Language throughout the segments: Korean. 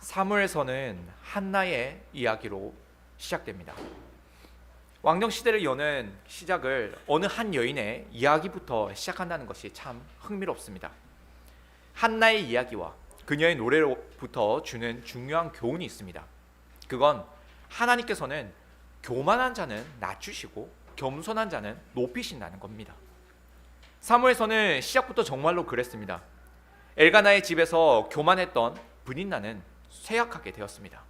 사무엘서는 한나의 이야기로 시작됩니다. 왕정 시대를 여는 시작을 어느 한 여인의 이야기부터 시작한다는 것이 참 흥미롭습니다. 한나의 이야기와 그녀의 노래로부터 주는 중요한 교훈이 있습니다. 그건 하나님께서는 교만한 자는 낮추시고 겸손한 자는 높이신다는 겁니다. 사무엘서는 시작부터 정말로 그랬습니다. 엘가나의 집에서 교만했던 브닌나는 쇠약하게 되었습니다.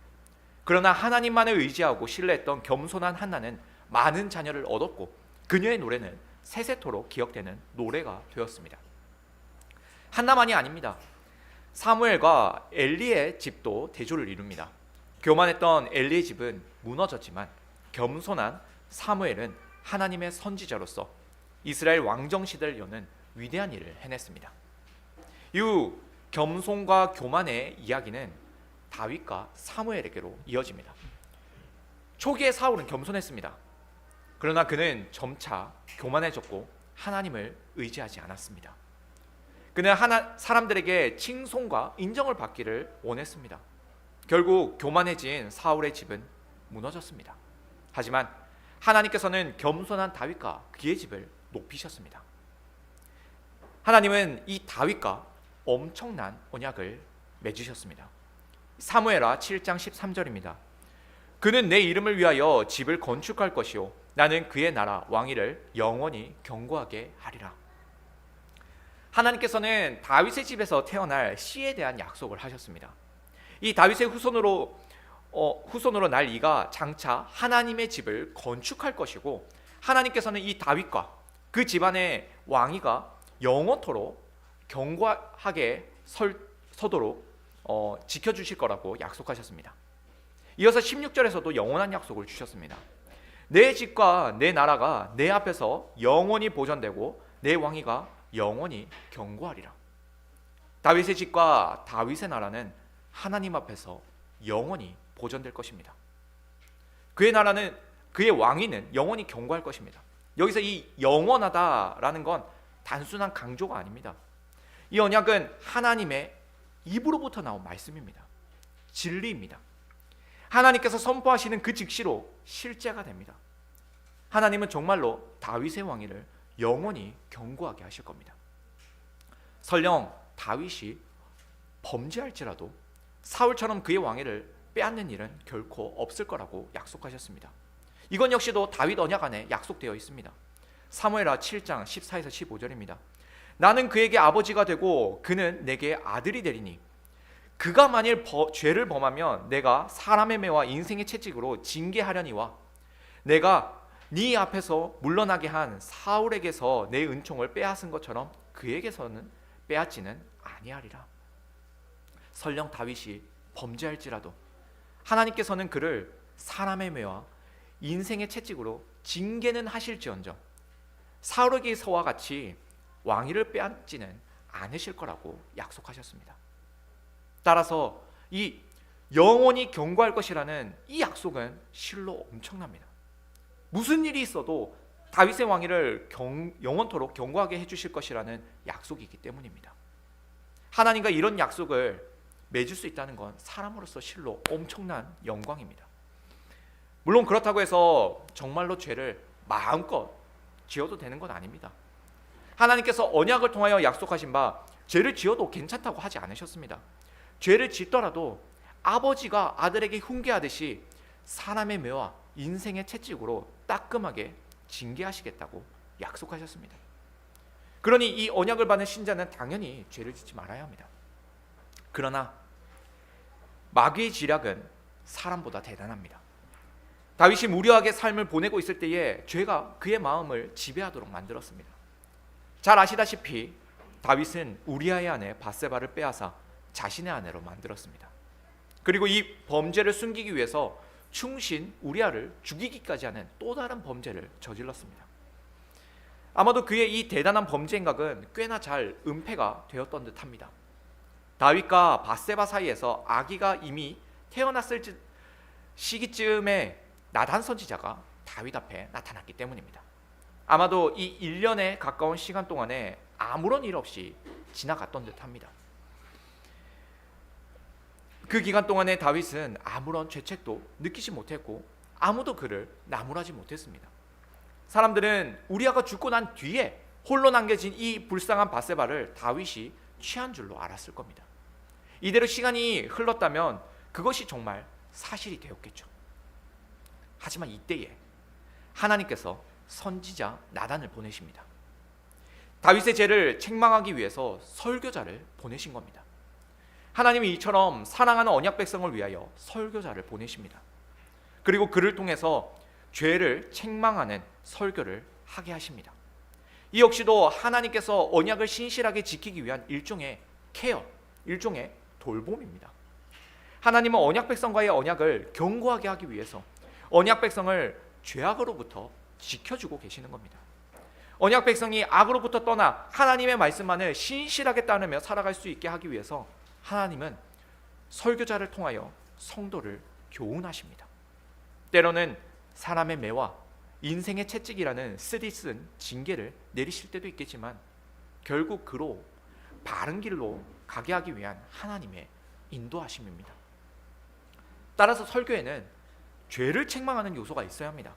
그러나 하나님만을 의지하고 신뢰했던 겸손한 한나는 많은 자녀를 얻었고 그녀의 노래는 세세토록 기억되는 노래가 되었습니다. 한나만이 아닙니다. 사무엘과 엘리의 집도 대조를 이룹니다. 교만했던 엘리의 집은 무너졌지만 겸손한 사무엘은 하나님의 선지자로서 이스라엘 왕정 시대를 여는 위대한 일을 해냈습니다. 이후 겸손과 교만의 이야기는 다윗과 사무엘에게로 이어집니다. 초기에 사울은 겸손했습니다. 그러나 그는 점차 교만해졌고 하나님을 의지하지 않았습니다. 그는 사람들에게 칭송과 인정을 받기를 원했습니다. 결국 교만해진 사울의 집은 무너졌습니다. 하지만 하나님께서는 겸손한 다윗과 그의 집을 높이셨습니다. 하나님은 이 다윗과 엄청난 언약을 맺으셨습니다. 사무엘하 7장 13절입니다. 그는 내 이름을 위하여 집을 건축할 것이요 나는 그의 나라 왕위를 영원히 견고하게 하리라. 하나님께서는 다윗의 집에서 태어날 씨에 대한 약속을 하셨습니다. 이 다윗의 후손으로 날 이가 장차 하나님의 집을 건축할 것이고 하나님께서는 이 다윗과 그 집안의 왕위가 영원토록 견고하게 서도록 지켜주실 거라고 약속하셨습니다. 이어서 16절에서도 영원한 약속을 주셨습니다. 내 집과 내 나라가 내 앞에서 영원히 보존되고 내 왕위가 영원히 견고하리라. 다윗의 집과 다윗의 나라는 하나님 앞에서 영원히 보존될 것입니다. 그의 나라는 그의 왕위는 영원히 견고할 것입니다. 여기서 이 영원하다라는 건 단순한 강조가 아닙니다. 이 언약은 하나님의 입으로부터 나온 말씀입니다. 진리입니다. 하나님께서 선포하시는 그 즉시로 실제가 됩니다. 하나님은 정말로 다윗의 왕위를 영원히 견고하게 하실 겁니다. 설령 다윗이 범죄할지라도 사울처럼 그의 왕위를 빼앗는 일은 결코 없을 거라고 약속하셨습니다. 이건 역시도 다윗 언약 안에 약속되어 있습니다. 사무엘하 7장 14에서 15절입니다. 나는 그에게 아버지가 되고 그는 내게 아들이 되리니 그가 만일 죄를 범하면 내가 사람의 매와 인생의 채찍으로 징계하려니와 내가 네 앞에서 물러나게 한 사울에게서 내 은총을 빼앗은 것처럼 그에게서는 빼앗지는 아니하리라. 설령 다윗이 범죄할지라도 하나님께서는 그를 사람의 매와 인생의 채찍으로 징계는 하실지언정 사울에게서와 같이 왕위를 빼앗지는 않으실 거라고 약속하셨습니다. 따라서 이 영원히 견고할 것이라는 이 약속은 실로 엄청납니다. 무슨 일이 있어도 다윗의 왕위를 영원토록 견고하게 해주실 것이라는 약속이기 때문입니다. 하나님과 이런 약속을 맺을 수 있다는 건 사람으로서 실로 엄청난 영광입니다. 물론 그렇다고 해서 정말로 죄를 마음껏 지어도 되는 건 아닙니다. 하나님께서 언약을 통하여 약속하신 바 죄를 지어도 괜찮다고 하지 않으셨습니다. 죄를 짓더라도 아버지가 아들에게 훈계하듯이 사람의 매와 인생의 채찍으로 따끔하게 징계하시겠다고 약속하셨습니다. 그러니 이 언약을 받은 신자는 당연히 죄를 짓지 말아야 합니다. 그러나 마귀의 지략은 사람보다 대단합니다. 다윗이 무료하게 삶을 보내고 있을 때에 죄가 그의 마음을 지배하도록 만들었습니다. 잘 아시다시피 다윗은 우리아의 아내 밧세바를 빼앗아 자신의 아내로 만들었습니다. 그리고 이 범죄를 숨기기 위해서 충신 우리아를 죽이기까지 하는 또 다른 범죄를 저질렀습니다. 아마도 그의 이 대단한 범죄 행각은 꽤나 잘 은폐가 되었던 듯합니다. 다윗과 밧세바 사이에서 아기가 이미 태어났을 시기쯤에 나단 선지자가 다윗 앞에 나타났기 때문입니다. 아마도 이 1년에 가까운 시간 동안에 아무런 일 없이 지나갔던 듯합니다. 그 그 기간 동안에 다윗은 아무런 죄책도 느끼지 못했고 아무도 그를 나무라지 못했습니다. 사람들은 우리아가 죽고 난 뒤에 홀로 남겨진 이 불쌍한 밧세바를 다윗이 취한 줄로 알았을 겁니다. 이대로 시간이 흘렀다면 그것이 정말 사실이 되었겠죠. 하지만 이때에 하나님께서 선지자 나단을 보내십니다. 다윗의 죄를 책망하기 위해서 설교자를 보내신 겁니다. 하나님이 이처럼 사랑하는 언약 백성을 위하여 설교자를 보내십니다. 그리고 그를 통해서 죄를 책망하는 설교를 하게 하십니다. 이 역시도 하나님께서 언약을 신실하게 지키기 위한 일종의 케어, 일종의 돌봄입니다. 하나님은 언약 백성과의 언약을 견고하게 하기 위해서 언약 백성을 죄악으로부터 지켜주고 계시는 겁니다. 언약 백성이 악으로부터 떠나 하나님의 말씀만을 신실하게 따르며 살아갈 수 있게 하기 위해서 하나님은 설교자를 통하여 성도를 교훈하십니다. 때로는 사람의 매와 인생의 채찍이라는 쓰디쓴 징계를 내리실 때도 있겠지만 결국 그로 바른 길로 가게 하기 위한 하나님의 인도하심입니다. 따라서 설교에는 죄를 책망하는 요소가 있어야 합니다.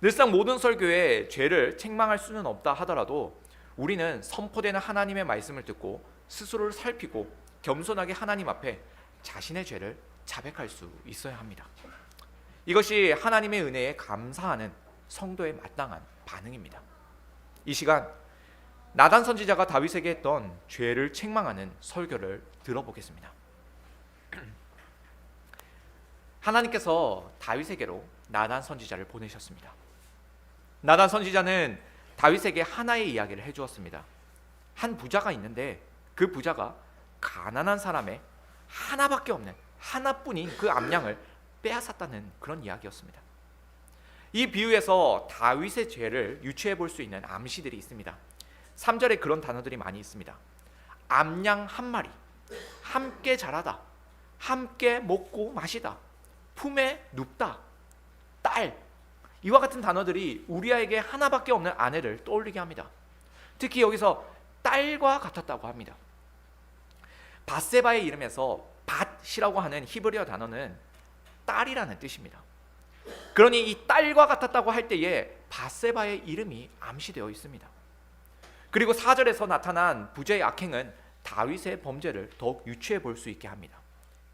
늘상 모든 설교에 죄를 책망할 수는 없다 하더라도 우리는 선포되는 하나님의 말씀을 듣고 스스로를 살피고 겸손하게 하나님 앞에 자신의 죄를 자백할 수 있어야 합니다. 이것이 하나님의 은혜에 감사하는 성도의 마땅한 반응입니다. 이 시간 나단 선지자가 다윗에게 했던 죄를 책망하는 설교를 들어보겠습니다. 하나님께서 다윗에게로 나단 선지자를 보내셨습니다. 나단 선지자는 다윗에게 하나의 이야기를 해주었습니다. 한 부자가 있는데 그 부자가 가난한 사람의 하나밖에 없는 하나뿐인 그 암양을 빼앗았다는 그런 이야기였습니다. 이 비유에서 다윗의 죄를 유추해 볼 수 있는 암시들이 있습니다. 3절에 그런 단어들이 많이 있습니다. 암양 한 마리, 함께 자라다, 함께 먹고 마시다, 품에 눕다, 딸, 이와 같은 단어들이 우리아에게 하나밖에 없는 아내를 떠올리게 합니다. 특히 여기서 딸과 같았다고 합니다. 밧세바의 이름에서 밧이라고 하는 히브리어 단어는 딸이라는 뜻입니다. 그러니 이 딸과 같았다고 할 때에 밧세바의 이름이 암시되어 있습니다. 그리고 4절에서 나타난 부자의 악행은 다윗의 범죄를 더욱 유추해 볼 수 있게 합니다.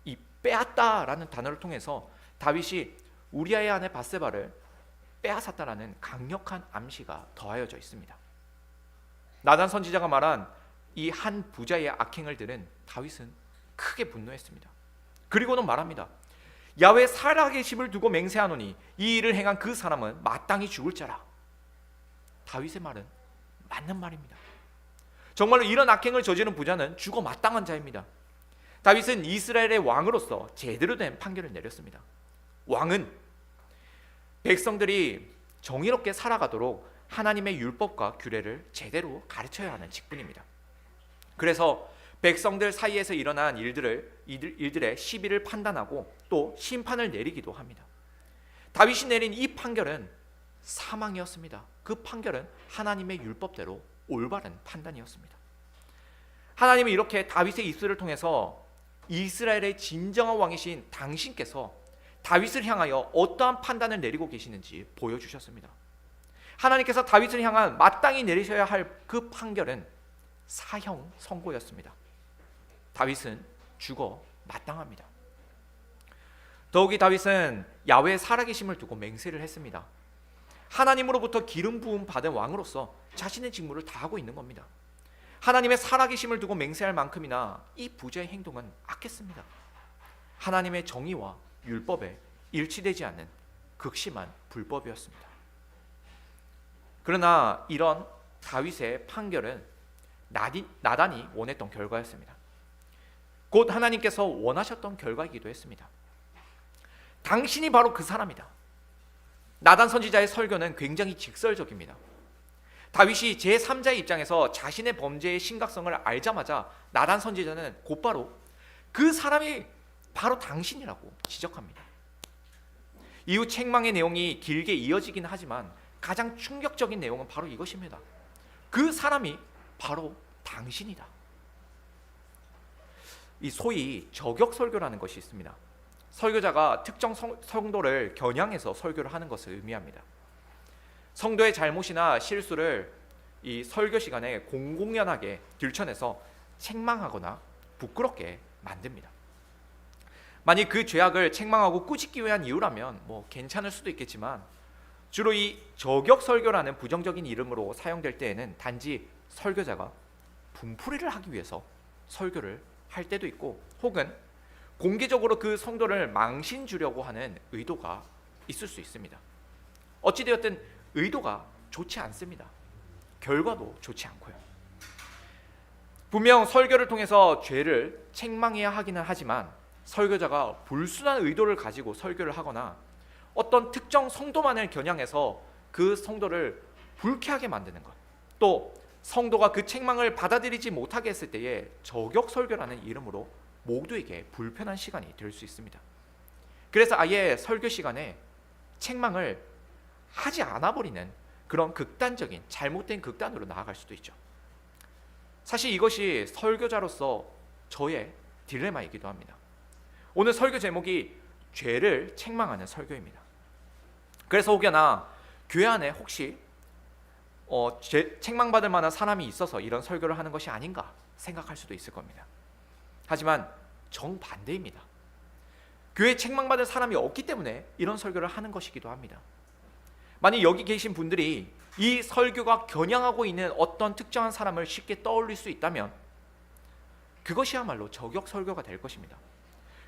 이 빼앗다라는 단어를 통해서 다윗이 우리아의 아내 밧세바를 빼앗았다라는 강력한 암시가 더하여져 있습니다. 나단 선지자가 말한 이 한 부자의 악행을 들은 다윗은 크게 분노했습니다. 그리고는 말합니다. 야훼 살아계심을 두고 맹세하노니 이 일을 행한 그 사람은 마땅히 죽을 자라. 다윗의 말은 맞는 말입니다. 정말로 이런 악행을 저지른 부자는 죽어 마땅한 자입니다. 다윗은 이스라엘의 왕으로서 제대로 된 판결을 내렸습니다. 왕은 백성들이 정의롭게 살아가도록 하나님의 율법과 규례를 제대로 가르쳐야 하는 직분입니다. 그래서 백성들 사이에서 일어난 일들의 시비를 판단하고 또 심판을 내리기도 합니다. 다윗이 내린 이 판결은 사망이었습니다. 그 판결은 하나님의 율법대로 올바른 판단이었습니다. 하나님은 이렇게 다윗의 입술을 통해서 이스라엘의 진정한 왕이신 당신께서 다윗을 향하여 어떠한 판단을 내리고 계시는지 보여주셨습니다. 하나님께서 다윗을 향한 마땅히 내리셔야 할 그 판결은 사형 선고였습니다. 다윗은 죽어 마땅합니다. 더욱이 다윗은 야훼의 살아계심을 두고 맹세를 했습니다. 하나님으로부터 기름 부음 받은 왕으로서 자신의 직무를 다하고 있는 겁니다. 하나님의 살아계심을 두고 맹세할 만큼이나 이 부자의 행동은 악했습니다. 하나님의 정의와 율법에 일치되지 않는 극심한 불법이었습니다. 그러나 이런 다윗의 판결은 나단이 원했던 결과였습니다. 곧 하나님께서 원하셨던 결과이기도 했습니다. 당신이 바로 그 사람이다. 나단 선지자의 설교는 굉장히 직설적입니다. 다윗이 제3자의 입장에서 자신의 범죄의 심각성을 알자마자 나단 선지자는 곧바로 그 사람이 바로 당신이라고 지적합니다. 이후 책망의 내용이 길게 이어지긴 하지만 가장 충격적인 내용은 바로 이것입니다. 그 사람이 바로 당신이다. 이 소위 저격 설교라는 것이 있습니다. 설교자가 특정 성도를 겨냥해서 설교를 하는 것을 의미합니다. 성도의 잘못이나 실수를 이 설교 시간에 공공연하게 들춰내서 책망하거나 부끄럽게 만듭니다. 만약 그 죄악을 책망하고 꾸짖기 위한 이유라면 괜찮을 수도 있겠지만, 주로 이 저격 설교라는 부정적인 이름으로 사용될 때에는 단지 설교자가 분풀이를 하기 위해서 설교를 할 때도 있고, 혹은 공개적으로 그 성도를 망신 주려고 하는 의도가 있을 수 있습니다. 어찌되었든 의도가 좋지 않습니다. 결과도 좋지 않고요. 분명 설교를 통해서 죄를 책망해야 하기는 하지만, 설교자가 불순한 의도를 가지고 설교를 하거나 어떤 특정 성도만을 겨냥해서 그 성도를 불쾌하게 만드는 것, 또 성도가 그 책망을 받아들이지 못하게 했을 때에 저격 설교라는 이름으로 모두에게 불편한 시간이 될 수 있습니다. 그래서 아예 설교 시간에 책망을 하지 않아 버리는 그런 극단적인 잘못된 극단으로 나아갈 수도 있죠. 사실 이것이 설교자로서 저의 딜레마이기도 합니다. 오늘 설교 제목이 죄를 책망하는 설교입니다. 그래서 혹여나 교회 안에 혹시 책망받을 만한 사람이 있어서 이런 설교를 하는 것이 아닌가 생각할 수도 있을 겁니다. 하지만 정반대입니다. 교회에 책망받을 사람이 없기 때문에 이런 설교를 하는 것이기도 합니다. 만약 여기 계신 분들이 이 설교가 겨냥하고 있는 어떤 특정한 사람을 쉽게 떠올릴 수 있다면 그것이야말로 저격 설교가 될 것입니다.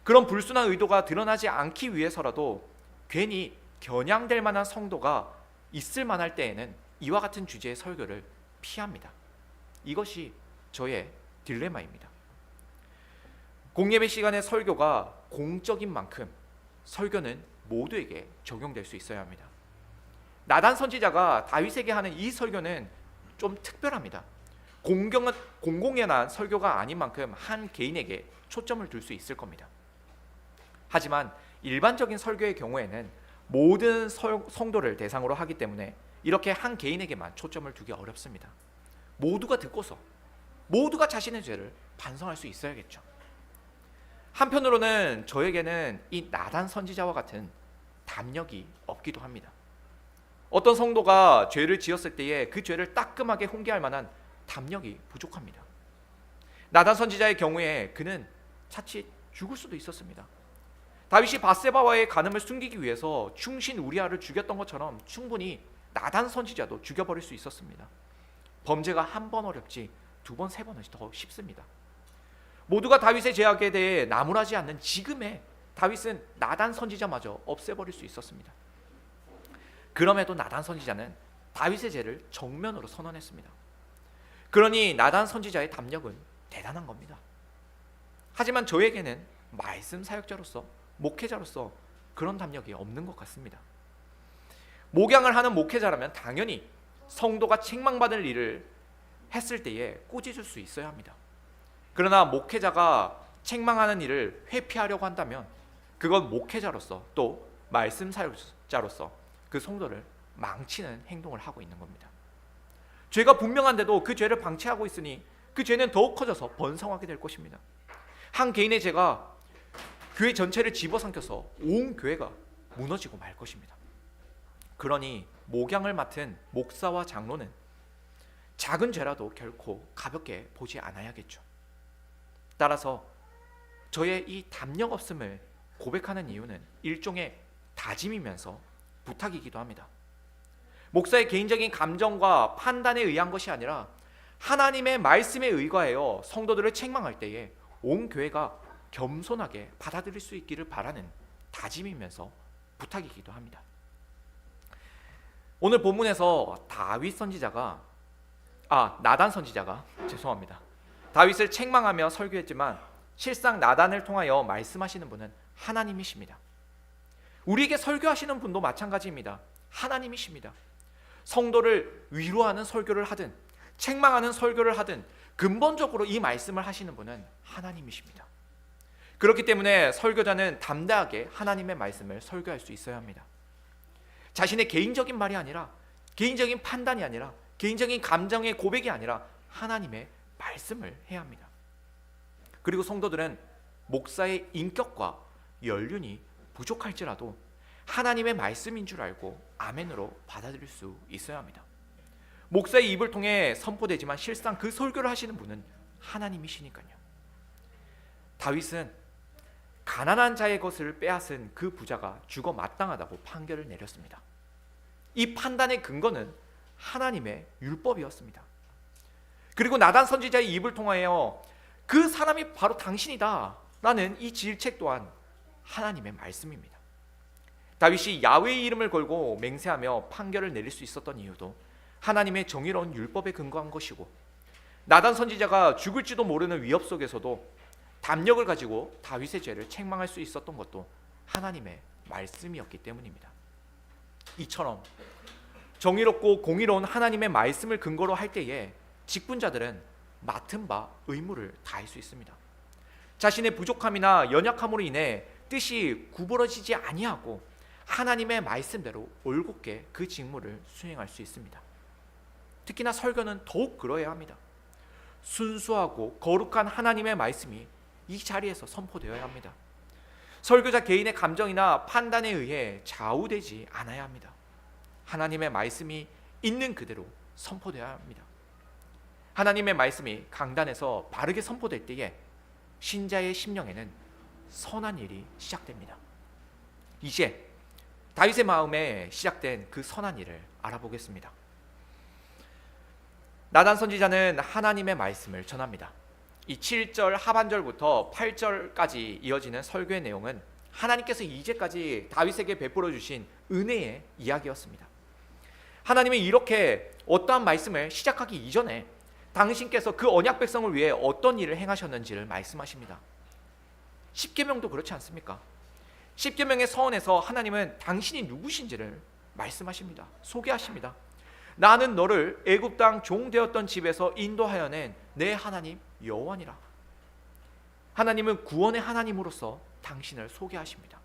그런 불순한 의도가 드러나지 않기 위해서라도 괜히 겨냥될 만한 성도가 있을 만할 때에는 이와 같은 주제의 설교를 피합니다. 이것이 저의 딜레마입니다. 공예배 시간의 설교가 공적인 만큼 설교는 모두에게 적용될 수 있어야 합니다. 나단 선지자가 다윗에게 하는 이 설교는 좀 특별합니다. 공공연한 설교가 아닌 만큼 한 개인에게 초점을 둘 수 있을 겁니다. 하지만 일반적인 설교의 경우에는 모든 성도를 대상으로 하기 때문에 이렇게 한 개인에게만 초점을 두기 어렵습니다. 모두가 듣고서 모두가 자신의 죄를 반성할 수 있어야겠죠. 한편으로는 저에게는 이 나단 선지자와 같은 담력이 없기도 합니다. 어떤 성도가 죄를 지었을 때에 그 죄를 따끔하게 훈계할 만한 담력이 부족합니다. 나단 선지자의 경우에 그는 자칫 죽을 수도 있었습니다. 다윗이 밧세바와의 간음을 숨기기 위해서 충신 우리아를 죽였던 것처럼 충분히 나단 선지자도 죽여버릴 수 있었습니다. 범죄가 한 번 어렵지 두 번, 세 번은 더 쉽습니다. 모두가 다윗의 죄악에 대해 나무라지 않는 지금의 다윗은 나단 선지자마저 없애버릴 수 있었습니다. 그럼에도 나단 선지자는 다윗의 죄를 정면으로 선언했습니다. 그러니 나단 선지자의 담력은 대단한 겁니다. 하지만 저에게는 말씀 사역자로서, 목회자로서 그런 담력이 없는 것 같습니다. 목양을 하는 목회자라면 당연히 성도가 책망받을 일을 했을 때에 꾸짖을 수 있어야 합니다. 그러나 목회자가 책망하는 일을 회피하려고 한다면 그건 목회자로서 또 말씀 사역자로서 그 성도를 망치는 행동을 하고 있는 겁니다. 죄가 분명한데도 그 죄를 방치하고 있으니 그 죄는 더욱 커져서 번성하게 될 것입니다. 한 개인의 죄가 교회 전체를 집어삼켜서 온 교회가 무너지고 말 것입니다. 그러니 목양을 맡은 목사와 장로는 작은 죄라도 결코 가볍게 보지 않아야겠죠. 따라서 저의 이 담력 없음을 고백하는 이유는 일종의 다짐이면서 부탁이기도 합니다. 목사의 개인적인 감정과 판단에 의한 것이 아니라 하나님의 말씀에 의거하여 성도들을 책망할 때에 온 교회가 겸손하게 받아들일 수 있기를 바라는 다짐이면서 부탁이기도 합니다. 오늘 본문에서 나단 선지자가 다윗을 책망하며 설교했지만 실상 나단을 통하여 말씀하시는 분은 하나님이십니다. 우리에게 설교하시는 분도 마찬가지입니다. 하나님이십니다. 성도를 위로하는 설교를 하든 책망하는 설교를 하든 근본적으로 이 말씀을 하시는 분은 하나님이십니다. 그렇기 때문에 설교자는 담대하게 하나님의 말씀을 설교할 수 있어야 합니다. 자신의 개인적인 말이 아니라, 개인적인 판단이 아니라, 개인적인 감정의 고백이 아니라 하나님의 말씀을 해야 합니다. 그리고 성도들은 목사의 인격과 연륜이 부족할지라도 하나님의 말씀인 줄 알고 아멘으로 받아들일 수 있어야 합니다. 목사의 입을 통해 선포되지만 실상 그 설교를 하시는 분은 하나님이시니까요. 다윗은 가난한 자의 것을 빼앗은 그 부자가 죽어 마땅하다고 판결을 내렸습니다. 이 판단의 근거는 하나님의 율법이었습니다. 그리고 나단 선지자의 입을 통하여 그 사람이 바로 당신이다 라는 이 질책 또한 하나님의 말씀입니다. 다윗이 야훼의 이름을 걸고 맹세하며 판결을 내릴 수 있었던 이유도 하나님의 정의로운 율법에 근거한 것이고, 나단 선지자가 죽을지도 모르는 위협 속에서도 담력을 가지고 다윗의 죄를 책망할 수 있었던 것도 하나님의 말씀이었기 때문입니다. 이처럼 정의롭고 공의로운 하나님의 말씀을 근거로 할 때에 직분자들은 맡은 바 의무를 다할 수 있습니다. 자신의 부족함이나 연약함으로 인해 뜻이 구부러지지 아니하고 하나님의 말씀대로 올곧게 그 직무를 수행할 수 있습니다. 특히나 설교는 더욱 그러해야 합니다. 순수하고 거룩한 하나님의 말씀이 이 자리에서 선포되어야 합니다. 설교자 개인의 감정이나 판단에 의해 좌우되지 않아야 합니다. 하나님의 말씀이 있는 그대로 선포되어야 합니다. 하나님의 말씀이 강단에서 바르게 선포될 때에 신자의 심령에는 선한 일이 시작됩니다. 이제 다윗의 마음에 시작된 그 선한 일을 알아보겠습니다. 나단 선지자는 하나님의 말씀을 전합니다. 이 7절 하반절부터 8절까지 이어지는 설교의 내용은 하나님께서 이제까지 다윗에게 베풀어 주신 은혜의 이야기였습니다. 하나님이 이렇게 어떠한 말씀을 시작하기 이전에 당신께서 그 언약 백성을 위해 어떤 일을 행하셨는지를 말씀하십니다. 십계명도 그렇지 않습니까? 십계명의 서원에서 하나님은 당신이 누구신지를 말씀하십니다. 소개하십니다. 나는 너를 애굽 땅 종 되었던 집에서 인도하여 낸 내 하나님 여호와니라. 하나님은 구원의 하나님으로서 당신을 소개하십니다.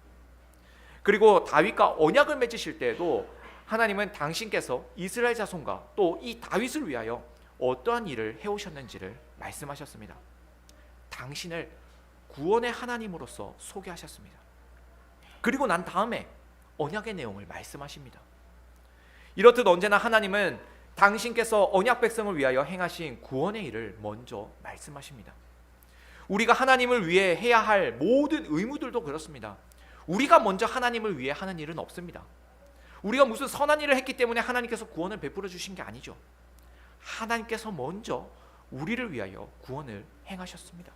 그리고 다윗과 언약을 맺으실 때에도 하나님은 당신께서 이스라엘 자손과 또 이 다윗을 위하여 어떠한 일을 해오셨는지를 말씀하셨습니다. 당신을 구원의 하나님으로서 소개하셨습니다. 그리고 난 다음에 언약의 내용을 말씀하십니다. 이렇듯 언제나 하나님은 당신께서 언약 백성을 위하여 행하신 구원의 일을 먼저 말씀하십니다. 우리가 하나님을 위해 해야 할 모든 의무들도 그렇습니다. 우리가 먼저 하나님을 위해 하는 일은 없습니다. 우리가 무슨 선한 일을 했기 때문에 하나님께서 구원을 베풀어 주신 게 아니죠. 하나님께서 먼저 우리를 위하여 구원을 행하셨습니다.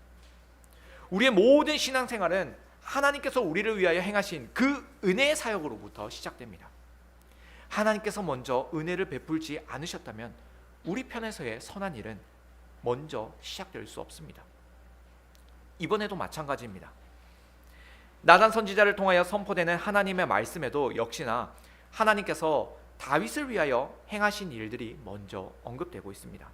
우리의 모든 신앙생활은 하나님께서 우리를 위하여 행하신 그 은혜의 사역으로부터 시작됩니다. 하나님께서 먼저 은혜를 베풀지 않으셨다면 우리 편에서의 선한 일은 먼저 시작될 수 없습니다. 이번에도 마찬가지입니다. 나단 선지자를 통하여 선포되는 하나님의 말씀에도 역시나 하나님께서 다윗을 위하여 행하신 일들이 먼저 언급되고 있습니다.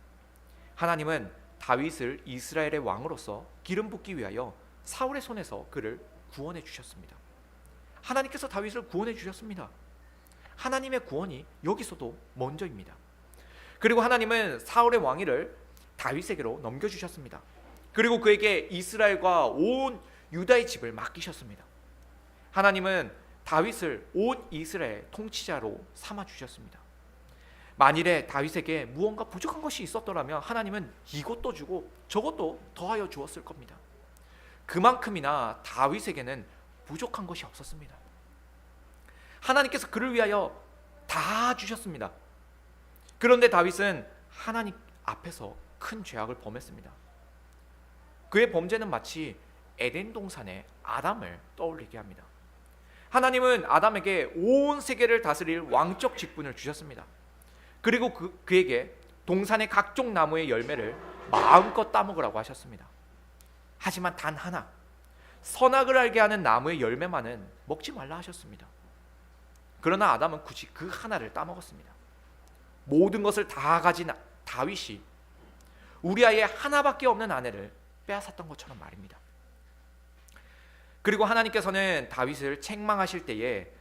하나님은 다윗을 이스라엘의 왕으로서 기름 붓기 위하여 사울의 손에서 그를 구원해 주셨습니다. 하나님께서 다윗을 구원해 주셨습니다. 하나님의 구원이 여기서도 먼저입니다. 그리고 하나님은 사울의 왕위를 다윗에게로 넘겨주셨습니다. 그리고 그에게 이스라엘과 온 유다의 집을 맡기셨습니다. 하나님은 다윗을 온 이스라엘 통치자로 삼아주셨습니다. 만일에 다윗에게 무언가 부족한 것이 있었더라면 하나님은 이것도 주고 저것도 더하여 주었을 겁니다. 그만큼이나 다윗에게는 부족한 것이 없었습니다. 하나님께서 그를 위하여 다 주셨습니다. 그런데 다윗은 하나님 앞에서 큰 죄악을 범했습니다. 그의 범죄는 마치 에덴 동산의 아담을 떠올리게 합니다. 하나님은 아담에게 온 세계를 다스릴 왕적 직분을 주셨습니다. 그리고 그에게 동산의 각종 나무의 열매를 마음껏 따먹으라고 하셨습니다. 하지만 단 하나, 선악을 알게 하는 나무의 열매만은 먹지 말라 하셨습니다. 그러나 아담은 굳이 그 하나를 따먹었습니다. 모든 것을 다 가진 다윗이 우리아의 하나밖에 없는 아내를 빼앗았던 것처럼 말입니다. 그리고 하나님께서는 다윗을 책망하실 때에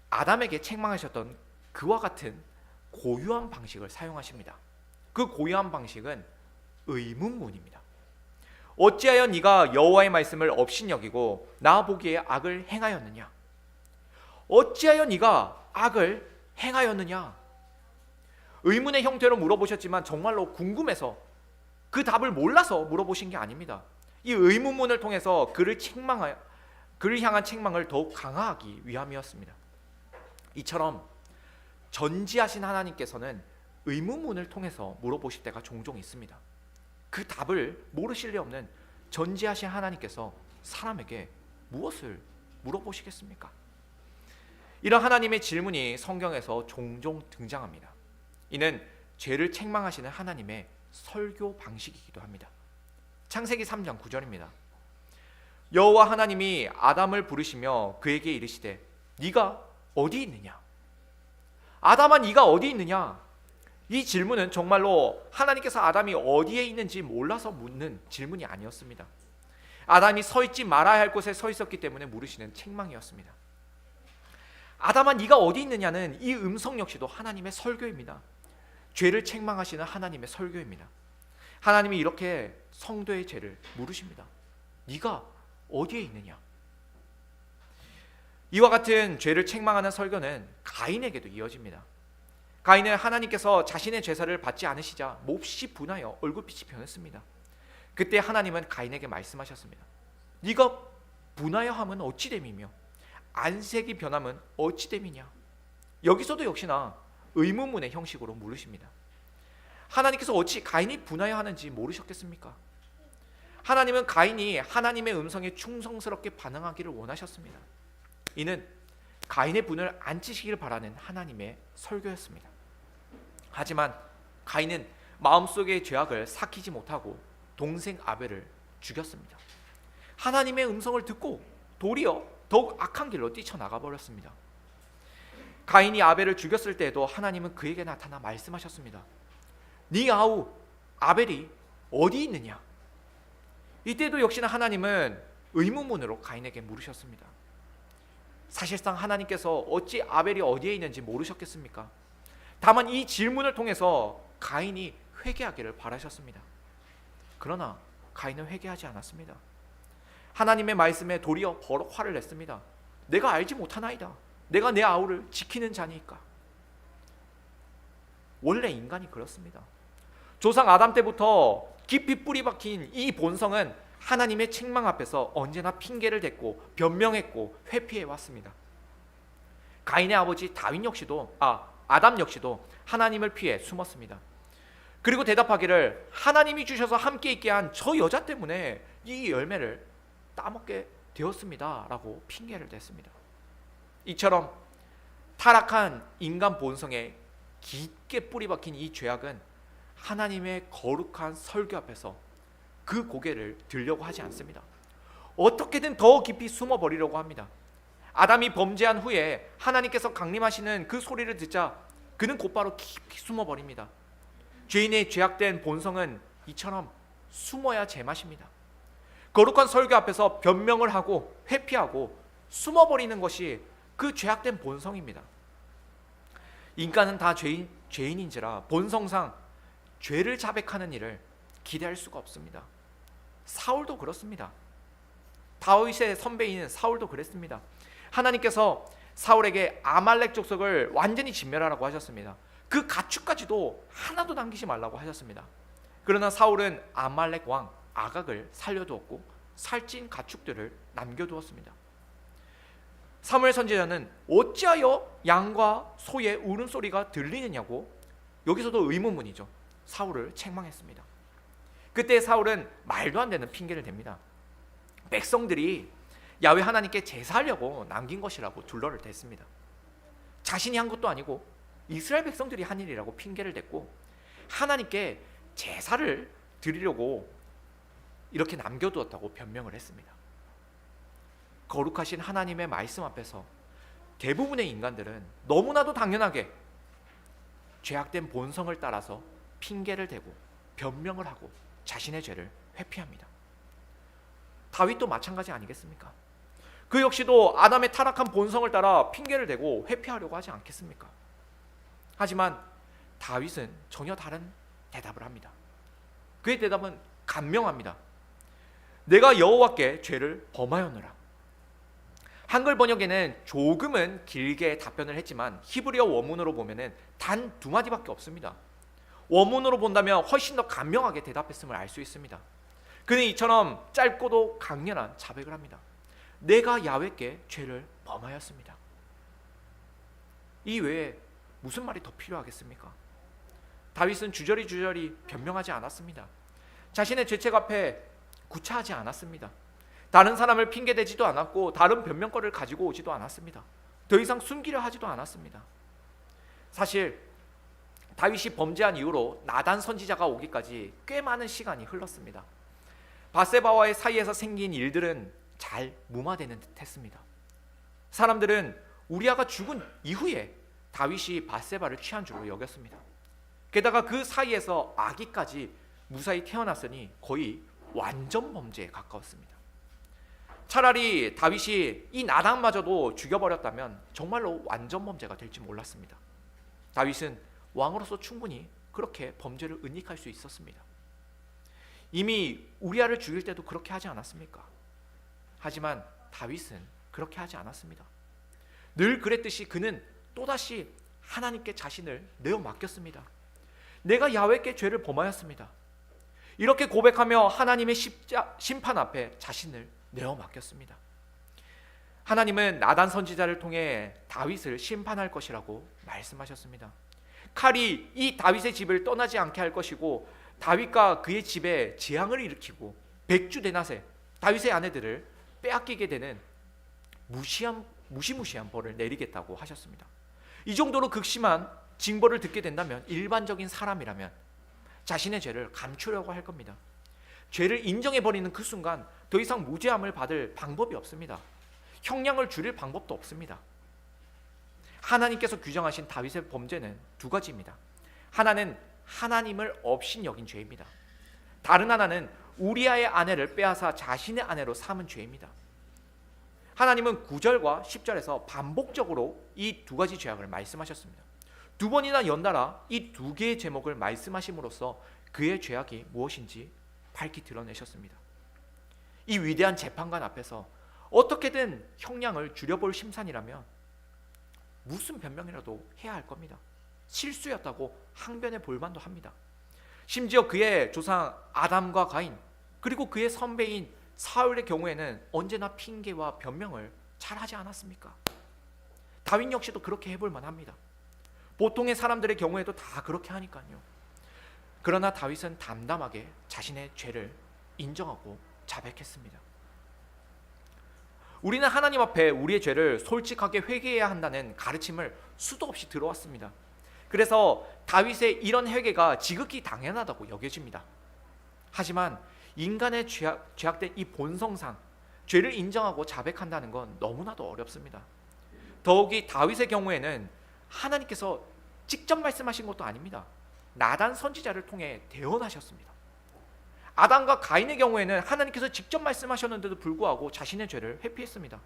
아담에게 책망하셨던 그와 같은 고유한 방식을 사용하십니다. 그 고유한 방식은 의문문입니다. 어찌하여 네가 여호와의 말씀을 업신여기고 나 보기에 악을 행하였느냐? 어찌하여 네가 악을 행하였느냐? 의문의 형태로 물어보셨지만 정말로 궁금해서 그 답을 몰라서 물어보신 게 아닙니다. 이 의문문을 통해서 그를 향한 책망을 더욱 강화하기 위함이었습니다. 이처럼 전지하신 하나님께서는 의문문을 통해서 물어보실 때가 종종 있습니다. 그 답을 모르실 리 없는 전지하신 하나님께서 사람에게 무엇을 물어보시겠습니까? 이런 하나님의 질문이 성경에서 종종 등장합니다. 이는 죄를 책망하시는 하나님의 설교 방식이기도 합니다. 창세기 3장 9절입니다. 여호와 하나님이 아담을 부르시며 그에게 이르시되 네가 어디 있느냐? 아담아 네가 어디 있느냐? 이 질문은 정말로 하나님께서 아담이 어디에 있는지 몰라서 묻는 질문이 아니었습니다. 아담이 서 있지 말아야 할 곳에 서 있었기 때문에 물으시는 책망이었습니다. 아담아 네가 어디 있느냐는 이 음성 역시도 하나님의 설교입니다. 죄를 책망하시는 하나님의 설교입니다. 하나님이 이렇게 성도의 죄를 물으십니다. 네가 어디에 있느냐? 이와 같은 죄를 책망하는 설교는 가인에게도 이어집니다. 가인은 하나님께서 자신의 제사를 받지 않으시자 몹시 분하여 얼굴빛이 변했습니다. 그때 하나님은 가인에게 말씀하셨습니다. 네가 분하여 함은 어찌 됨이며 안색이 변함은 어찌 됨이냐? 여기서도 역시나 의문문의 형식으로 물으십니다. 하나님께서 어찌 가인이 분하여 하는지 모르셨겠습니까? 하나님은 가인이 하나님의 음성에 충성스럽게 반응하기를 원하셨습니다. 이는 가인의 분을 안치시기를 바라는 하나님의 설교였습니다. 하지만 가인은 마음속의 죄악을 삭히지 못하고 동생 아벨을 죽였습니다. 하나님의 음성을 듣고 도리어 더욱 악한 길로 뛰쳐나가 버렸습니다. 가인이 아벨을 죽였을 때에도 하나님은 그에게 나타나 말씀하셨습니다. 네 아우 아벨이 어디 있느냐? 이때도 역시나 하나님은 의문문으로 가인에게 물으셨습니다. 사실상 하나님께서 어찌 아벨이 어디에 있는지 모르셨겠습니까? 다만 이 질문을 통해서 가인이 회개하기를 바라셨습니다. 그러나 가인은 회개하지 않았습니다. 하나님의 말씀에 도리어 버럭 화를 냈습니다. 내가 알지 못하나이다. 내가 내 아우를 지키는 자니까. 원래 인간이 그렇습니다. 조상 아담 때부터 깊이 뿌리 박힌 이 본성은 하나님의 책망 앞에서 언제나 핑계를 댔고 변명했고 회피해 왔습니다. 가인의 아버지 아담 역시도 하나님을 피해 숨었습니다. 그리고 대답하기를 하나님이 주셔서 함께 있게 한 저 여자 때문에 이 열매를 따먹게 되었습니다 라고 핑계를 댔습니다. 이처럼 타락한 인간 본성에 깊게 뿌리 박힌 이 죄악은 하나님의 거룩한 설교 앞에서 그 고개를 들려고 하지 않습니다. 어떻게든 더 깊이 숨어버리려고 합니다. 아담이 범죄한 후에 하나님께서 강림하시는 그 소리를 듣자 그는 곧바로 깊이 숨어버립니다. 죄인의 죄악된 본성은 이처럼 숨어야 제맛입니다. 거룩한 설교 앞에서 변명을 하고 회피하고 숨어버리는 것이 그 죄악된 본성입니다. 인간은 다 죄인인지라 본성상 죄를 자백하는 일을 기대할 수가 없습니다. 사울도 그렇습니다. 다윗의 선배인 사울도 그랬습니다. 하나님께서 사울에게 아말렉 족속을 완전히 진멸하라고 하셨습니다. 그 가축까지도 하나도 남기지 말라고 하셨습니다. 그러나 사울은 아말렉 왕 아각을 살려두었고 살찐 가축들을 남겨두었습니다. 사무엘 선지자는 어찌하여 양과 소의 울음소리가 들리느냐고 여기서도 의문문이죠. 사울을 책망했습니다. 그때 사울은 말도 안 되는 핑계를 댑니다. 백성들이 야훼 하나님께 제사하려고 남긴 것이라고 둘러를 댔습니다. 자신이 한 것도 아니고 이스라엘 백성들이 한 일이라고 핑계를 댔고 하나님께 제사를 드리려고 이렇게 남겨두었다고 변명을 했습니다. 거룩하신 하나님의 말씀 앞에서 대부분의 인간들은 너무나도 당연하게 죄악된 본성을 따라서 핑계를 대고 변명을 하고 자신의 죄를 회피합니다. 다윗도 마찬가지 아니겠습니까? 그 역시도 아담의 타락한 본성을 따라 핑계를 대고 회피하려고 하지 않겠습니까? 하지만 다윗은 전혀 다른 대답을 합니다. 그의 대답은 간명합니다. 내가 여호와께 죄를 범하였노라. 한글 번역에는 조금은 길게 답변을 했지만 히브리어 원문으로 보면은 단 두 마디밖에 없습니다. 원문으로 본다면 훨씬 더 간명하게 대답했음을 알 수 있습니다. 그는 이처럼 짧고도 강렬한 자백을 합니다. 내가 야훼께 죄를 범하였습니다. 이 외에 무슨 말이 더 필요하겠습니까? 다윗은 주저리 변명하지 않았습니다. 자신의 죄책 앞에 구차하지 않았습니다. 다른 사람을 핑계대지도 않았고 다른 변명거리를 가지고 오지도 않았습니다. 더 이상 숨기려 하지도 않았습니다. 사실 다윗이 범죄한 이후로 나단 선지자가 오기까지 꽤 많은 시간이 흘렀습니다. 밧세바와의 사이에서 생긴 일들은 잘 무마되는 듯 했습니다. 사람들은 우리아가 죽은 이후에 다윗이 밧세바를 취한 줄로 여겼습니다. 게다가 그 사이에서 아기까지 무사히 태어났으니 거의 완전 범죄에 가까웠습니다. 차라리 다윗이 이 나단마저도 죽여버렸다면 정말로 완전 범죄가 될지 몰랐습니다. 다윗은 왕으로서 충분히 그렇게 범죄를 은닉할 수 있었습니다. 이미 우리아를 죽일 때도 그렇게 하지 않았습니까? 하지만 다윗은 그렇게 하지 않았습니다. 늘 그랬듯이 그는 또다시 하나님께 자신을 내어 맡겼습니다. 내가 야훼께 죄를 범하였습니다. 이렇게 고백하며 하나님의 심판 앞에 자신을 내어 맡겼습니다. 하나님은 나단 선지자를 통해 다윗을 심판할 것이라고 말씀하셨습니다. 칼이 이 다윗의 집을 떠나지 않게 할 것이고 다윗과 그의 집에 재앙을 일으키고 백주대낮에 다윗의 아내들을 빼앗기게 되는 무시무시한 벌을 내리겠다고 하셨습니다. 이 정도로 극심한 징벌을 듣게 된다면 일반적인 사람이라면 자신의 죄를 감추려고 할 겁니다. 죄를 인정해버리는 그 순간 더 이상 무죄함을 받을 방법이 없습니다. 형량을 줄일 방법도 없습니다. 하나님께서 규정하신 다윗의 범죄는 두 가지입니다. 하나는 하나님을 업신 여긴 죄입니다. 다른 하나는 우리아의 아내를 빼앗아 자신의 아내로 삼은 죄입니다. 하나님은 9절과 10절에서 반복적으로 이 두 가지 죄악을 말씀하셨습니다. 두 번이나 연달아 이 두 개의 제목을 말씀하심으로써 그의 죄악이 무엇인지 밝히 드러내셨습니다. 이 위대한 재판관 앞에서 어떻게든 형량을 줄여볼 심산이라면 무슨 변명이라도 해야 할 겁니다. 실수였다고 항변해 볼 만도 합니다. 심지어 그의 조상 아담과 가인 그리고 그의 선배인 사울의 경우에는 언제나 핑계와 변명을 잘 하지 않았습니까? 다윗 역시도 그렇게 해볼 만합니다. 보통의 사람들의 경우에도 다 그렇게 하니까요. 그러나 다윗은 담담하게 자신의 죄를 인정하고 자백했습니다. 우리는 하나님 앞에 우리의 죄를 솔직하게 회개해야 한다는 가르침을 수도 없이 들어왔습니다. 그래서 다윗의 이런 회개가 지극히 당연하다고 여겨집니다. 하지만 인간의 죄악된 이 본성상 죄를 인정하고 자백한다는 건 너무나도 어렵습니다. 더욱이 다윗의 경우에는 하나님께서 직접 말씀하신 것도 아닙니다. 나단 선지자를 통해 대언하셨습니다. 아담과 가인의 경우에는 하나님께서 직접 말씀하셨는데도 불구하고 자신의 죄를 회피했습니다.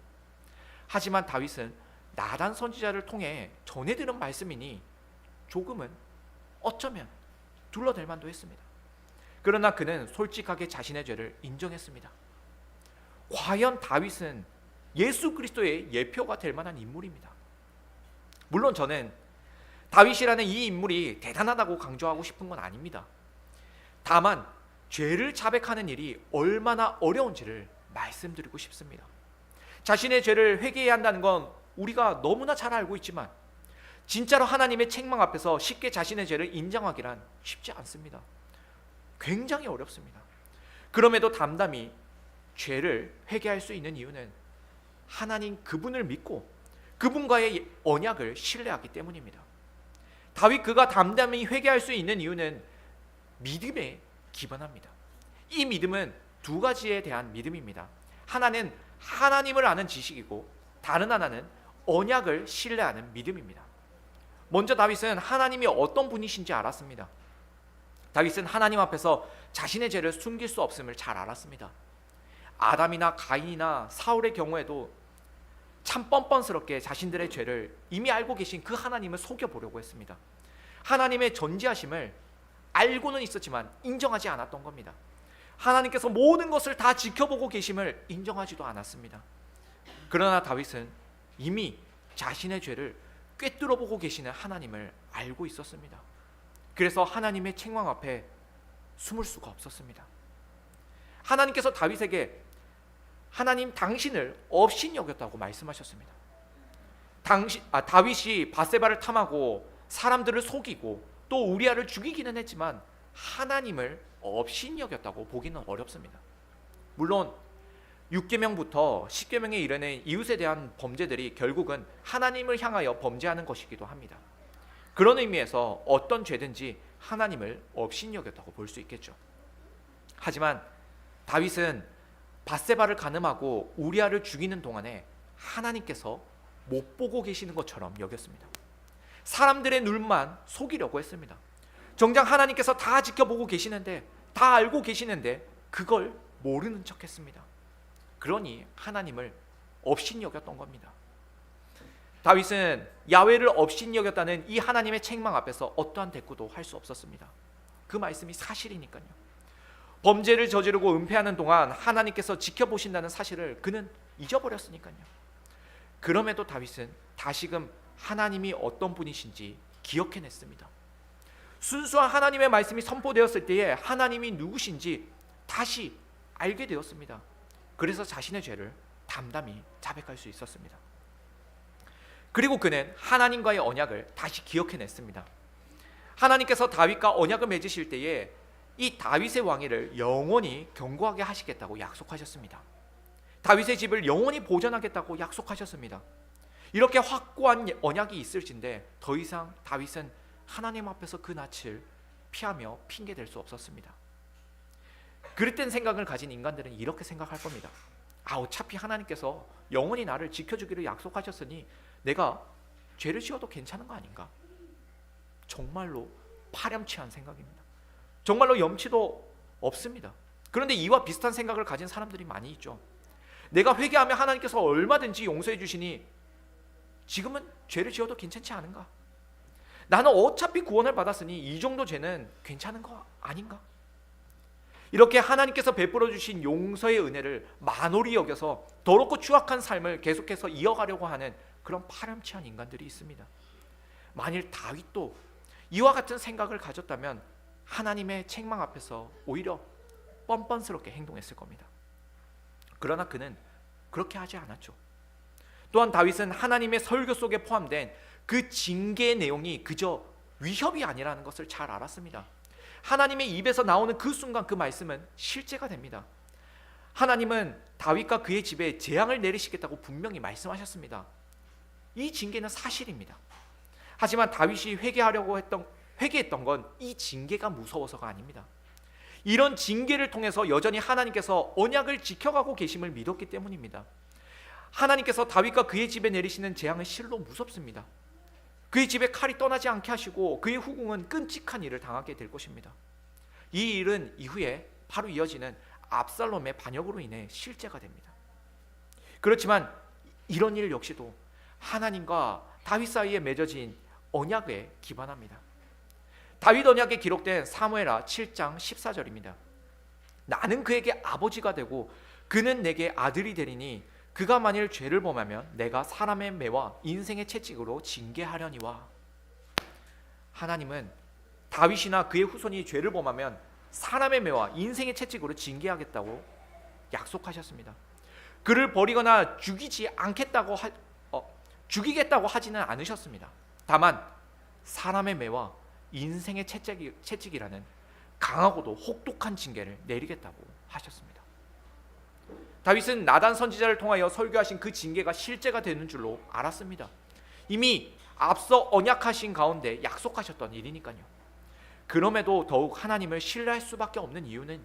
하지만 다윗은 나단 선지자를 통해 전해 들은 말씀이니 조금은 어쩌면 둘러댈 만도 했습니다. 그러나 그는 솔직하게 자신의 죄를 인정했습니다. 과연 다윗은 예수 그리스도의 예표가 될 만한 인물입니다. 물론 저는 다윗이라는 이 인물이 대단하다고 강조하고 싶은 건 아닙니다. 다만 죄를 자백하는 일이 얼마나 어려운지를 말씀드리고 싶습니다. 자신의 죄를 회개해야 한다는 건 우리가 너무나 잘 알고 있지만 진짜로 하나님의 책망 앞에서 쉽게 자신의 죄를 인정하기란 쉽지 않습니다. 굉장히 어렵습니다. 그럼에도 담담히 죄를 회개할 수 있는 이유는 하나님 그분을 믿고 그분과의 언약을 신뢰하기 때문입니다. 다윗 그가 담담히 회개할 수 있는 이유는 믿음에 기반합니다. 이 믿음은 두 가지에 대한 믿음입니다. 하나는 하나님을 아는 지식이고 다른 하나는 언약을 신뢰하는 믿음입니다. 먼저 다윗은 하나님이 어떤 분이신지 알았습니다. 다윗은 하나님 앞에서 자신의 죄를 숨길 수 없음을 잘 알았습니다. 아담이나 가인이나 사울의 경우에도 참 뻔뻔스럽게 자신들의 죄를 이미 알고 계신 그 하나님을 속여보려고 했습니다. 하나님의 전지하심을 알고는 있었지만 인정하지 않았던 겁니다. 하나님께서 모든 것을 다 지켜보고 계심을 인정하지도 않았습니다. 그러나 다윗은 이미 자신의 죄를 꿰뚫어 보고 계시는 하나님을 알고 있었습니다. 그래서 하나님의 책망 앞에 숨을 수가 없었습니다. 하나님께서 다윗에게 하나님 당신을 업신 여겼다고 말씀하셨습니다. 다윗이 밧세바를 탐하고 사람들을 속이고 또 우리아를 죽이기는 했지만 하나님을 업신 여겼다고 보기는 어렵습니다. 물론 6계명부터 10계명에 이르는 이웃에 대한 범죄들이 결국은 하나님을 향하여 범죄하는 것이기도 합니다. 그런 의미에서 어떤 죄든지 하나님을 업신 여겼다고 볼 수 있겠죠. 하지만 다윗은 밧세바를 간음하고 우리아를 죽이는 동안에 하나님께서 못 보고 계시는 것처럼 여겼습니다. 사람들의 눈만 속이려고 했습니다. 정작 하나님께서 다 지켜보고 계시는데, 다 알고 계시는데 그걸 모르는 척했습니다. 그러니 하나님을 업신 여겼던 겁니다. 다윗은 야훼를 업신 여겼다는 이 하나님의 책망 앞에서 어떠한 대꾸도 할 수 없었습니다. 그 말씀이 사실이니까요. 범죄를 저지르고 은폐하는 동안 하나님께서 지켜보신다는 사실을 그는 잊어버렸으니까요. 그럼에도 다윗은 다시금 하나님이 어떤 분이신지 기억해냈습니다. 순수한 하나님의 말씀이 선포되었을 때에 하나님이 누구신지 다시 알게 되었습니다. 그래서 자신의 죄를 담담히 자백할 수 있었습니다. 그리고 그는 하나님과의 언약을 다시 기억해냈습니다. 하나님께서 다윗과 언약을 맺으실 때에 이 다윗의 왕위를 영원히 견고하게 하시겠다고 약속하셨습니다. 다윗의 집을 영원히 보존하겠다고 약속하셨습니다. 이렇게 확고한 언약이 있을진데 더 이상 다윗은 하나님 앞에서 그 낯을 피하며 핑계댈 수 없었습니다. 그릇된 생각을 가진 인간들은 이렇게 생각할 겁니다. 어차피 하나님께서 영원히 나를 지켜주기를 약속하셨으니 내가 죄를 지어도 괜찮은 거 아닌가? 정말로 파렴치한 생각입니다. 정말로 염치도 없습니다. 그런데 이와 비슷한 생각을 가진 사람들이 많이 있죠. 내가 회개하면 하나님께서 얼마든지 용서해 주시니 지금은 죄를 지어도 괜찮지 않은가? 나는 어차피 구원을 받았으니 이 정도 죄는 괜찮은 거 아닌가? 이렇게 하나님께서 베풀어 주신 용서의 은혜를 만홀히 여겨서 더럽고 추악한 삶을 계속해서 이어가려고 하는 그런 파렴치한 인간들이 있습니다. 만일 다윗도 이와 같은 생각을 가졌다면 하나님의 책망 앞에서 오히려 뻔뻔스럽게 행동했을 겁니다. 그러나 그는 그렇게 하지 않았죠. 또한 다윗은 하나님의 설교 속에 포함된 그 징계의 내용이 그저 위협이 아니라는 것을 잘 알았습니다. 하나님의 입에서 나오는 그 순간 그 말씀은 실제가 됩니다. 하나님은 다윗과 그의 집에 재앙을 내리시겠다고 분명히 말씀하셨습니다. 이 징계는 사실입니다. 하지만 다윗이 회개했던 건 이 징계가 무서워서가 아닙니다. 이런 징계를 통해서 여전히 하나님께서 언약을 지켜가고 계심을 믿었기 때문입니다. 하나님께서 다윗과 그의 집에 내리시는 재앙은 실로 무섭습니다. 그의 집에 칼이 떠나지 않게 하시고 그의 후궁은 끔찍한 일을 당하게 될 것입니다. 이 일은 이후에 바로 이어지는 압살롬의 반역으로 인해 실제가 됩니다. 그렇지만 이런 일 역시도 하나님과 다윗 사이에 맺어진 언약에 기반합니다. 다윗 언약에 기록된 사무엘하 7장 14절입니다. 나는 그에게 아버지가 되고 그는 내게 아들이 되리니 그가 만일 죄를 범하면 내가 사람의 매와 인생의 채찍으로 징계하려니와. 하나님은 다윗이나 그의 후손이 죄를 범하면 사람의 매와 인생의 채찍으로 징계하겠다고 약속하셨습니다. 그를 버리거나 죽이겠다고 하지는 않으셨습니다. 다만 사람의 매와 인생의 채찍이라는 강하고도 혹독한 징계를 내리겠다고 하셨습니다. 다윗은 나단 선지자를 통하여 설교하신 그 징계가 실제가 되는 줄로 알았습니다. 이미 앞서 언약하신 가운데 약속하셨던 일이니까요. 그럼에도 더욱 하나님을 신뢰할 수밖에 없는 이유는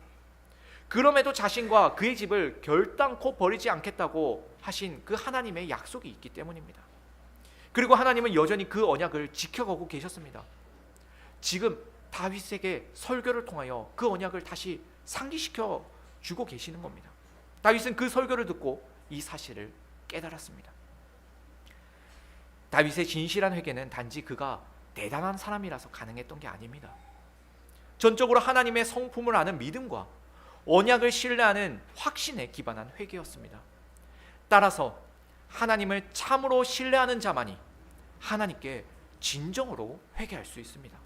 그럼에도 자신과 그의 집을 결단코 버리지 않겠다고 하신 그 하나님의 약속이 있기 때문입니다. 그리고 하나님은 여전히 그 언약을 지켜가고 계셨습니다. 지금 다윗에게 설교를 통하여 그 언약을 다시 상기시켜 주고 계시는 겁니다. 다윗은 그 설교를 듣고 이 사실을 깨달았습니다. 다윗의 진실한 회개는 단지 그가 대단한 사람이라서 가능했던 게 아닙니다. 전적으로 하나님의 성품을 아는 믿음과 언약을 신뢰하는 확신에 기반한 회개였습니다. 따라서 하나님을 참으로 신뢰하는 자만이 하나님께 진정으로 회개할 수 있습니다.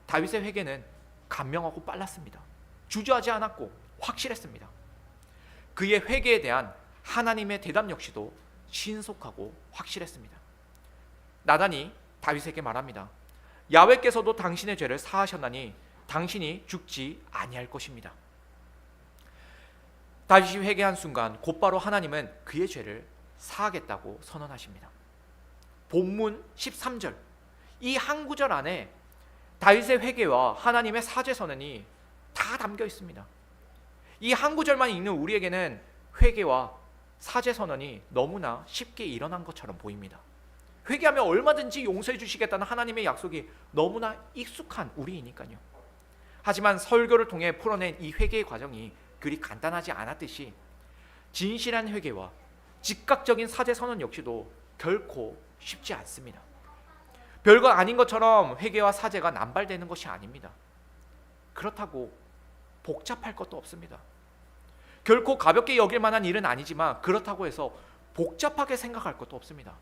다윗의 회개는 간명하고 빨랐습니다. 주저하지 않았고 확실했습니다. 그의 회개에 대한 하나님의 대답 역시도 신속하고 확실했습니다. 나단이 다윗에게 말합니다. 야훼께서도 당신의 죄를 사하셨나니 당신이 죽지 아니할 것입니다. 다윗이 회개한 순간 곧바로 하나님은 그의 죄를 사하겠다고 선언하십니다. 본문 13절, 이 한 구절 안에 다윗의 회개와 하나님의 사죄 선언이 다 담겨 있습니다. 이 한 구절만 읽는 우리에게는 회개와 사죄 선언이 너무나 쉽게 일어난 것처럼 보입니다. 회개하면 얼마든지 용서해 주시겠다는 하나님의 약속이 너무나 익숙한 우리이니까요. 하지만 설교를 통해 풀어낸 이 회개의 과정이 그리 간단하지 않았듯이 진실한 회개와 즉각적인 사죄 선언 역시도 결코 쉽지 않습니다. 별거 아닌 것처럼 회개와 사죄가 남발되는 것이 아닙니다. 그렇다고 복잡할 것도 없습니다. 결코 가볍게 여길 만한 일은 아니지만 그렇다고 해서 복잡하게 생각할 것도 없습니다.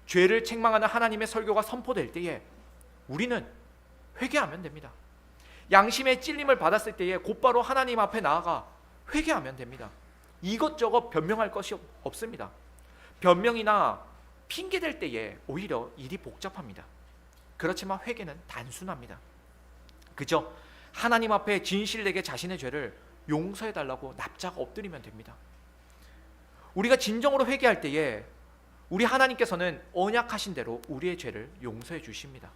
죄를 책망하는 하나님의 설교가 선포될 때에 우리는 회개하면 됩니다. 양심의 찔림을 받았을 때에 곧바로 하나님 앞에 나아가 회개하면 됩니다. 이것저것 변명할 것이 없습니다. 변명이나 핑계댈 때에 오히려 일이 복잡합니다. 그렇지만 회개는 단순합니다. 그저 하나님 앞에 진실되게 자신의 죄를 용서해달라고 납작 엎드리면 됩니다. 우리가 진정으로 회개할 때에 우리 하나님께서는 언약하신 대로 우리의 죄를 용서해 주십니다.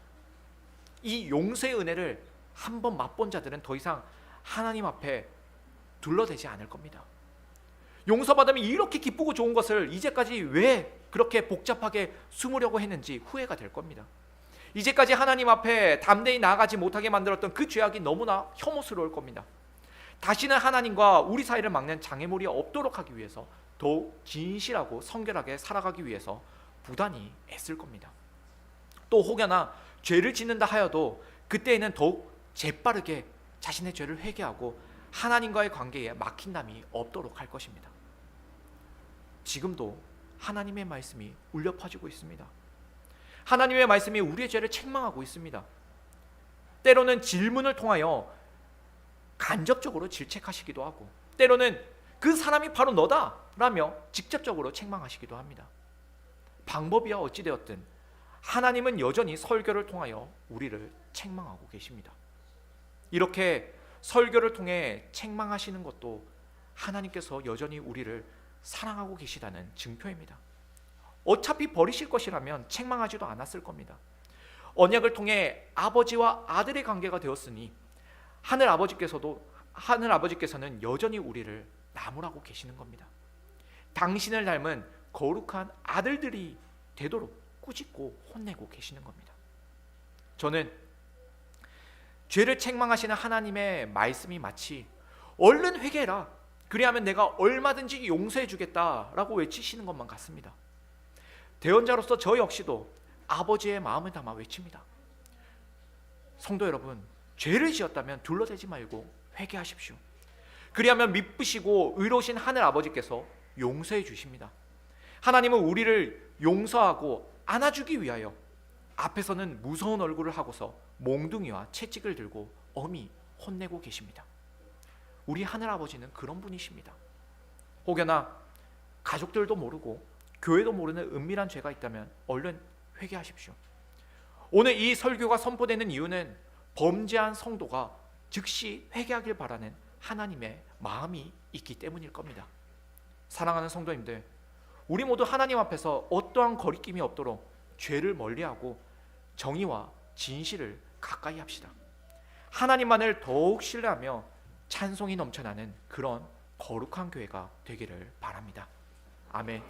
이 용서의 은혜를 한번 맛본 자들은 더 이상 하나님 앞에 둘러대지 않을 겁니다. 용서받으면 이렇게 기쁘고 좋은 것을 이제까지 왜 그렇게 복잡하게 숨으려고 했는지 후회가 될 겁니다. 이제까지 하나님 앞에 담대히 나아가지 못하게 만들었던 그 죄악이 너무나 혐오스러울 겁니다. 다시는 하나님과 우리 사이를 막는 장애물이 없도록 하기 위해서 더욱 진실하고 성결하게 살아가기 위해서 부단히 애쓸 겁니다. 또 혹여나 죄를 짓는다 하여도 그때에는 더욱 재빠르게 자신의 죄를 회개하고 하나님과의 관계에 막힌담이 없도록 할 것입니다. 지금도 하나님의 말씀이 울려 퍼지고 있습니다. 하나님의 말씀이 우리의 죄를 책망하고 있습니다. 때로는 질문을 통하여 간접적으로 질책하시기도 하고 때로는 그 사람이 바로 너다 라며 직접적으로 책망하시기도 합니다. 방법이야 어찌되었든 하나님은 여전히 설교를 통하여 우리를 책망하고 계십니다. 이렇게 설교를 통해 책망하시는 것도 하나님께서 여전히 우리를 사랑하고 계시다는 증표입니다. 어차피 버리실 것이라면 책망하지도 않았을 겁니다. 언약을 통해 아버지와 아들의 관계가 되었으니 하늘 아버지께서는 여전히 우리를 나무라고 계시는 겁니다. 당신을 닮은 거룩한 아들들이 되도록 꾸짖고 혼내고 계시는 겁니다. 저는 죄를 책망하시는 하나님의 말씀이 마치 얼른 회개해라, 그리하면 내가 얼마든지 용서해 주겠다라고 외치시는 것만 같습니다. 대언자로서 저 역시도 아버지의 마음을 담아 외칩니다. 성도 여러분, 죄를 지었다면 둘러대지 말고 회개하십시오. 그리하면 미쁘시고 의로우신 하늘 아버지께서 용서해 주십니다. 하나님은 우리를 용서하고 안아주기 위하여 앞에서는 무서운 얼굴을 하고서 몽둥이와 채찍을 들고 엄히 혼내고 계십니다. 우리 하늘 아버지는 그런 분이십니다. 혹여나 가족들도 모르고 교회도 모르는 은밀한 죄가 있다면 얼른 회개하십시오. 오늘 이 설교가 선포되는 이유는 범죄한 성도가 즉시 회개하길 바라는 하나님의 마음이 있기 때문일 겁니다. 사랑하는 성도님들, 우리 모두 하나님 앞에서 어떠한 거리낌이 없도록 죄를 멀리하고 정의와 진실을 가까이 합시다. 하나님만을 더욱 신뢰하며 찬송이 넘쳐나는 그런 거룩한 교회가 되기를 바랍니다. 아멘.